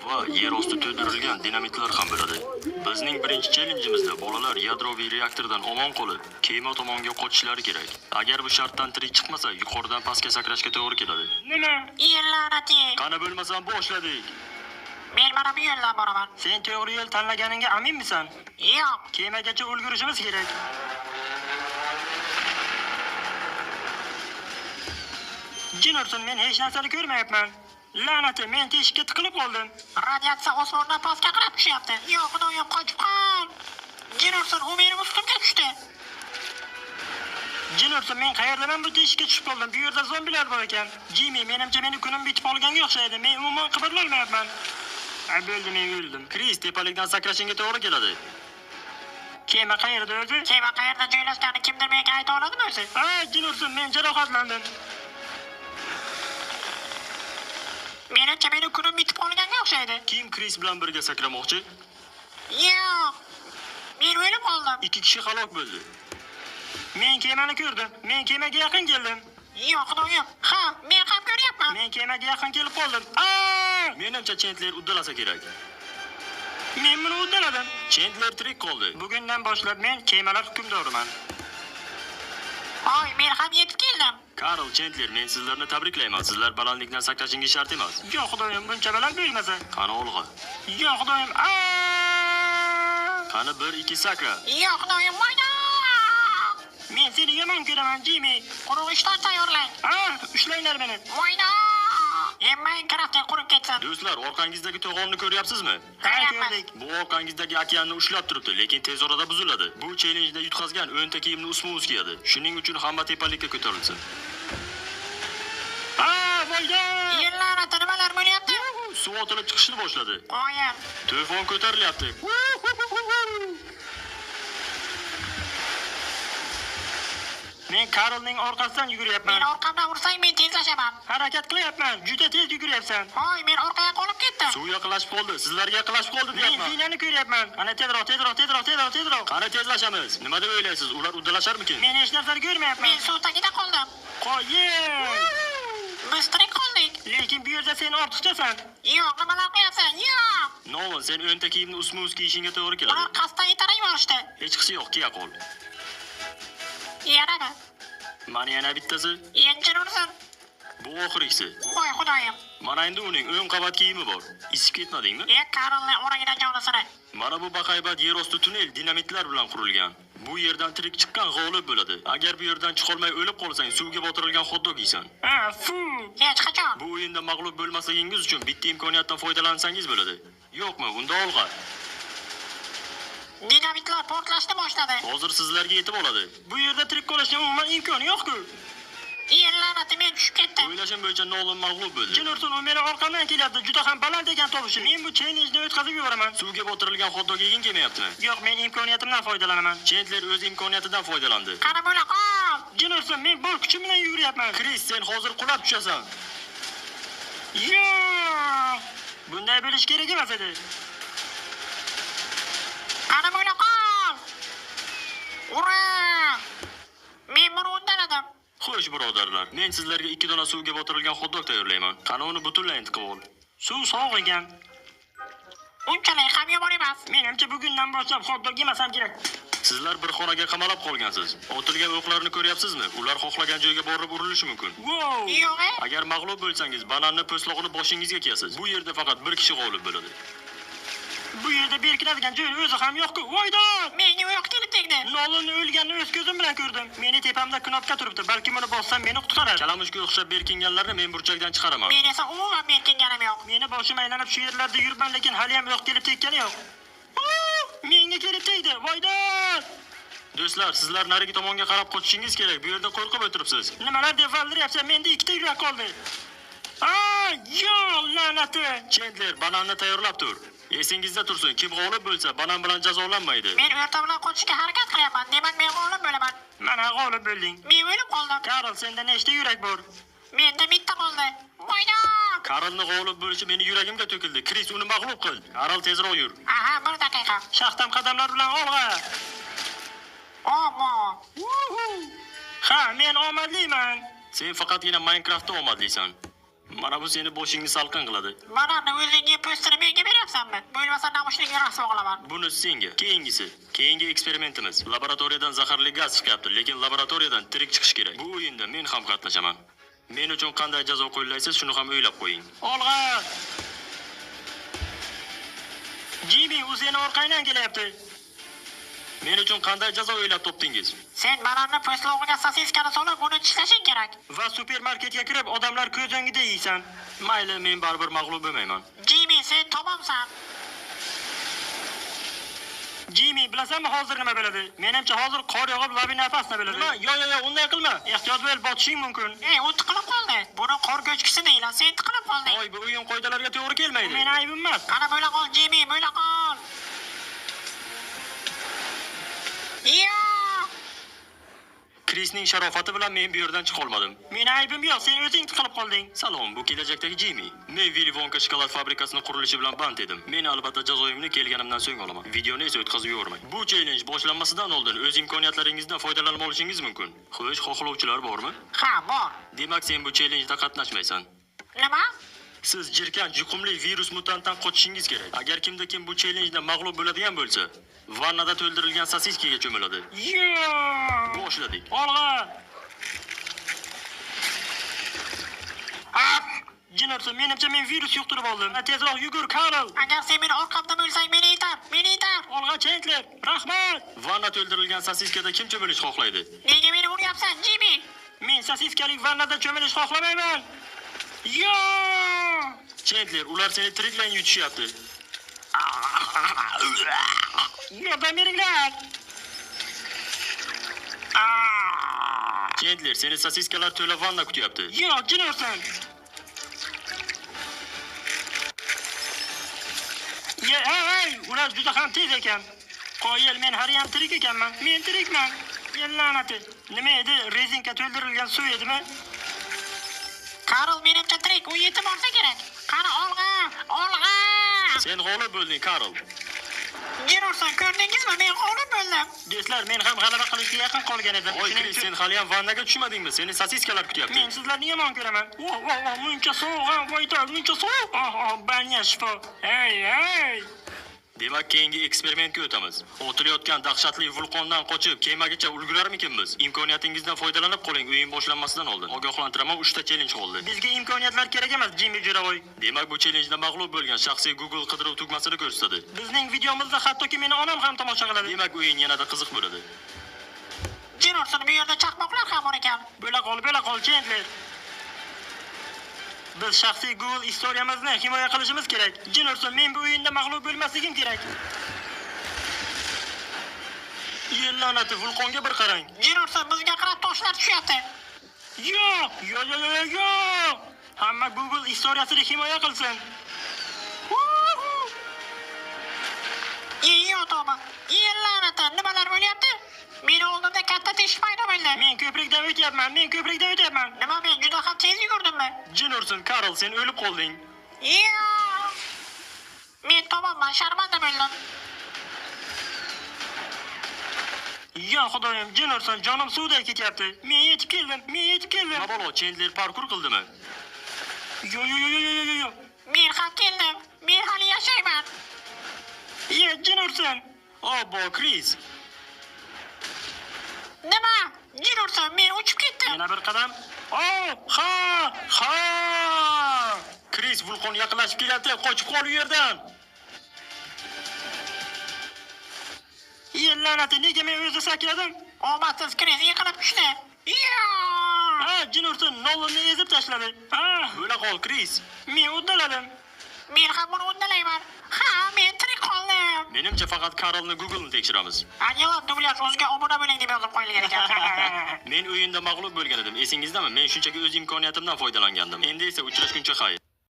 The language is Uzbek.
va yer osti to'ldirilgan dinamitlar ham bo'ladi. Bizning birinchi challenjimizda bolalar yadroviy reaktordan omon qolib, kema tomonga qochishlari kerak. Agar bu shartdan tirik chiqmasa, yuqoridan pastga sakrashga to'g'ri keladi. Nima? La'nati. Qani bo'lmasam boshladik. Men mana bu yo'ldan boraman. Sen to'g'ri yo'l tanlaganingga aminmisan? Yo'q. Kemagacha ulgurishimiz kerak. Jin ursin, men hech narsani ko'rmayapman. La'nati, men teshikka tiqilib qoldim. Radiatsiya osmondan pastga qarab tushyapti. Yo'q, xudoyim qochib qol. Jin ursin, u mening ustimga tushdi. Jin ursin, men qayerdaman bu teshikka tushib qoldim. Bu yerda zombilar bor ekan. Jimmy, menimcha meni kunim bitib qolganga o'xshaydi. Men umuman qimirlolmayapman. Bo'ldim, men o'ldim. Kris, tepalikdan sakrashingga to'g'ri keladi. Kema qayerda o'zi? Kema qayerda joylashganini kimdir menga ayta oladimi o'zi? Jin ursin, men jarohatlandim. Menimcha meni kunim bitib qolganga o'xshaydi. Kim Kris bilan birga sakramoqchi? Yo'q. Men o'lib qoldim. 2 kishi halok bo'ldi. Men kemani ko'rdim. Men kemaga yaqin keldim. Yo'q, xudoyim. Ha, men ham ko'ryapman. Men kemaga yaqin kelib qoldim. Menimcha Chandler uddalasa kerak. Men buni uddaladim. Chandler tirik qoldi. Bugundan boshlab men kemalar hukmdoriman. Oy, men ham yetib keldim. Karl, Chandler, men sizlarni tabriklayman. Sizlar balandlikdan sakrashingiz shart emas. Yo'q, xudoyim, buncha baland bo'lmasa. Qani olg'a. Yo'q, xudoyim. Qani 1-2 sakra. Yo'q, xudoyim, mayda. Men seni yomon ko'raman, Jimmy. Quruq ishlar tayyorlang. Ushlanglar meni. Mayda. Minecraft'ga qurib ketsin. Do'stlar, orqangizdagi to'g'onni ko'ryapsizmi? Ko'rdik. Bu orqangizdagi okeanni ushlab turibdi, lekin tez orada buziladi. Bu challenjda yutqazgan 10 ta kiyimni ustma-ust kiyadi. Shuning uchun hamma tepalikka ko'tarilsin. Voyda! La'nati, nimalar bo'lyapti? Suv otilib chiqishni boshladi. Qo'ying. To'fon ko'tarilyapti. Men Karlning orqasidan yuguryapman. Men orqamdan ursang men tezlashaman. Harakat qilyapman. Juda tez yuguryapsan. Hoy, men orqaga qolib ketdim. Suv yaqinlashib qoldi. Sizlarga yaqinlashib qoldi Men deyapman. Zinani ko'ryapman. Ana tezroq. Qani tezlashamiz? Nima deb o'ylaysiz? Ular uddalasharmikin? Men hech narsani ko'rmayapman. Men suv tagida qoldim. Qo'ying. Biz tirik qoldik. Lekin bu yerda sen ortiqchasan. Yo'q, nimalar qilyapsan? Yo'q. Nolan, sen 10 ta kiyimni ustma-ust kiyishingga to'g'ri keladi. Ular qasddan itarib yuborishdi. Hech qisi yo'q, kiya qol. Yarada. Mana yana bittasi. Jin ursin. Bu oxirgisi. Voy xudoyim. Mana endi uning 10 qavat kiyimi bor. Isib ketmadingmi? Karlning o'ragida jonisini. Mana bu baqaybat yer osti tunnel dinamitlar bilan qurilgan. Bu yerdan tirik chiqqan g'olib bo'ladi. Agar bu yerdan chiqolmay o'lib qolsang, suvga botirilgan hot-dog yeysan. Hech qachon. Bu o'yinda mag'lub bo'lmasligingiz uchun bitta imkoniyatdan foydalansangiz bo'ladi. Yo'qmi? Unda olg'a. Dinamitlar portlashni boshladi. Hozir sizlarga yetib oladi. Bu yerda tirik qolishning umuman imkoni yo'q-ku. La'nati, men tushib ketdim. O'ylashim bo'yicha Nolan mag'lub bo'ldi. Jin ursin, u meni orqamdan kelyapti. Juda ham baland ekan tovushi. Men bu challenjni o'tkazib yuboraman. Suvga botirilgan hot-dog yegin kelmayaptimi? Yo'q, men imkoniyatimdan foydalanaman. Chandler o'z imkoniyatidan foydalandi. Qani bo'la qol. Jin ursin, men bor kuchim bilan yuguryapman. Kris, sen hozir qulab tushasan. Yo'q. Bunday bo'lish kerak emas edi. Qani bo'la qol. Ura! Men buni uddaladim. Xo'sh, birodarlar, men sizlarga 2 dona suvga botirilgan hot-dog tayyorlayman. Qani uni butunlay intiqib ol. Suv sovuq ekan. Unchalik ham yomon emas. Menimcha bugundan boshlab hot-dog yemasam kerak. Sizlar bir xonaga qamalab qolgansiz. Otilgan o'qlarni ko'ryapsizmi? Ular xohlagan joyga borib urilishi mumkin. Wow! Yo'q. Agar mag'lub bo'lsangiz, bananni po'stlog'ini boshingizga kiyasiz. Bu yerda faqat bir kishi g'olib bo'ladi. Bu yerda berkinadigan joy o'zi ham yo'q-ku. Voyda! Menga oyoq kelib tegdi. Nolanni o'lganini o'z ko'zim bilan ko'rdim. Meni tepamda knopka turibdi. Balki buni bossam meni qutqarar. Kalamushga o'xshab berkinganlarni men burchakdan chiqaraman. Men esa umuman berkinganim yo'q. Meni boshim aylanib shu yerlarda yuribman, lekin hali ham yo'q kelib tekkani yo'q. Menga kelib tegdi. Voyda! Do'stlar, sizlar narigi tomonga qarab qochishingiz kerak. Bu yerda qo'rqib o'tiribsiz. Nimalar deb valdiryapsan? Menda 2 ta yurak qoldi. Yo'q, la'nati. Chandler, bananni tayyorlab tur. Esingizda tursin, kim g'olib bo'lsa, banan bilan jazolanmaydi. Men o'rta bilan qochishga harakat qilyapman. Demak, men g'olib bo'laman. Mana g'olib bo'lding. Men o'lib qoldim. Karl, senda nechta yurak bor? Menda bitta qoldi. Voyda! Karlni g'olib bo'lishi meni yuragimga to'kildi. Kris, uni mag'lub qil. Karl, tezroq yur. Aha, 1 daqiqa. Shaxtam qadamlar bilan olg'a. Omo. Ha, men omadliman. Sen faqatgina Minecraftda omadlisan. Mana bu seni boshingni salqin qiladi. Bananni o'zingga po'stirib menga bo'lamanmi? Bo'lmasa namushnikga rasm olaman. Bunisi senga. Keyingi eksperimentimiz. Laboratoriyadan zaharli gaz chiqyapti, lekin laboratoriyadan tirik chiqish kerak. Bu o'yinda men ham qatnashaman. Men uchun qanday jazo qo'llaysiz, shuni ham o'ylab qo'ying. Olg'a. Jimmy, u seni orqangdan kelyapti. Men uchun qanday jazo o'ylab topdingiz? Sen bananni po'stlog'iga sosiskani solib, uni tishlashing kerak. Va supermarketga kirib, odamlar ko'z o'ngida yeysan. Mayli, men baribir mag'lub bo'lmayman. Jimmy, sen tamomsan. Jimmy, bilasanmi hozir nima bo'ladi? Menimcha hozir qor yog'ib labi nafasni bo'ladi. Nima? Yo, unday qilma. Ehtiyot bo'l, botishing mumkin. U tiqilib qoldi. Buni qor ko'chkisi deyiladi. Sen tiqilib qolding. Voy, bu o'yin qoidalariga to'g'ri kelmaydi. Meni aybim emas. Qani bo'la qol, Jimmy, bo'la qol. Yo! Krisning sharofati bilan men bu yerdan chiqa olmadim. Meni aybim yo'q, sen o'zing tiqilib qolding. Salom, bu kelajakdagi Jimmy. Men Willy Wonka shokolad fabrikasining qurilishi bilan band edim. Men albatta jazoimni kelganimdan so'ng olaman. Videoni esa o'tkazib yubormang. Bu challenge boshlanmasidan oldin o'z imkoniyatlaringizdan foydalanib olishingiz mumkin. Xo'sh, xohlovchilar bormi? Ha, bor. Demak, sen bu challenge-da qatnashmaysan. Nima? Siz jirkan yuqumli virus mutantdan qochishingiz kerak. Agar kimda kim bu challenge-da mag'lub bo'ladigan bo'lsa, vannada to'ldirilgan sosiskaga cho'miladi. Yo! Boshladik. Olg'a. Jinorson, menimcha men virus yuqtirib oldim. Tezroq yugur, Karl. Agar sen meni orqamda bo'lsang, meni yetar. Olg'a, Chandler. Rahmat. Vanna to'ldirilgan sosiskada kim cho'milish xohlaydi? Nega meni uryapsan, Jimmy? Men sosiskalik vannada cho'milish xohlamayman. Yo! Chandler, ular seni tiriklayin yutishyapti. Yordam beringlar. Chandler, seni sosiskalar to'la vanna kutyapti. Yo'q, Jinorson. Hey, ular juda ham tez ekan. Qoyil, men har ham tirik ekanman. Men tirikman. La'nati. Nima edi? Rezinka to'ldirilgan suv edimi? Karl menimcha tirik, u yetib olsa kerak. Qani olg'a. Sen g'olib bo'lding, Karl. Jinorson, ko'rdingizmi? Men g'olib bo'ldim. Do'stlar, men ham g'alaba qilishga yaqin qolgan edim. Voy, Kris, sen hali ham vannaga tushmadingmi? Seni sosiskalar kutyapti. Men sizlarni yomon ko'raman. Muncha sovuq, voyta, muncha sovuq. Banya shifo. Hey. Demak, keyingi eksperimentga o'tamiz. Otilayotgan dahshatli vulqondan qochib, kemagacha ulgurarmikinmiz? Imkoniyatingizdan foydalanib qoling, o'yin boshlanmasidan oldin. Ogohlantiraman, 3 ta challenge qoldi. Bizga imkoniyatlar kerak emas, Jimmy Jo'ravoy. Demak, bu challenge-da mag'lub bo'lgan shaxsiy Google qidiruv tugmasini ko'rsatadi. Bizning videomizda hattoki meni onam ham tomosha qiladi. Demak, o'yin yanada qiziq bo'ladi. Jinorson, bu yerda chaqmoqlar ham bor ekan. Bo'la qol, Chandler. Biz shaxsiy Google istoriyamizni himoya qilishimiz kerak. Jinorson, men bu o'yinda mag'lub bo'lmasligim kerak. La'nati, vulqonga bir qarang. Jinorson, bizga qarab toshlar tushyapti. Yo'q. Hamma Google istoriyasini himoya qilsin. To'g'ri. La'nati, nimalar bo'lyapti? Meni oldimda katta teshik paydo bo'ldi. Men ko'prikdan o'tyapman. Nima, men juda ham tez yugurdimmi? Jinorson, Karl, sen o'lib qolding. Men tomonman, sharmanda bo'ldim. Yo xudoyim, Jinorson, jonim suvda ketyapti. Men yetib keldim. Mabalo, Chandler parkur qildimi? Yo. Men ham keldim. Men hali yashayman. Jinorson. Obbo, Kris. Nima? Jinorson, men uchib ketdim. Yana bir qadam. Ha! Kris, vulqon yaqinlashib kelyapti. Qochib qol u yerdan. La'nati, nega men o'zi sakradim? Omadsiz Kris yiqilib tushdi. Jinorson nolni ezib tashladi. Bo'la qol, Kris. Men uddaladim. Men ham buni uddalayman. Men tirik qoldim. Menimcha faqat Karlni Google'ni tekshiramiz. Anilon dublyaj o'ziga obuna bo'ling deb yozib qo'yilgan ekan. Men o'yinda mag'lub bo'lgan edim. Esingizdami? Men shunchaki o'z imkoniyatimdan foydalangandim. Endi esa uchrashguncha xayr.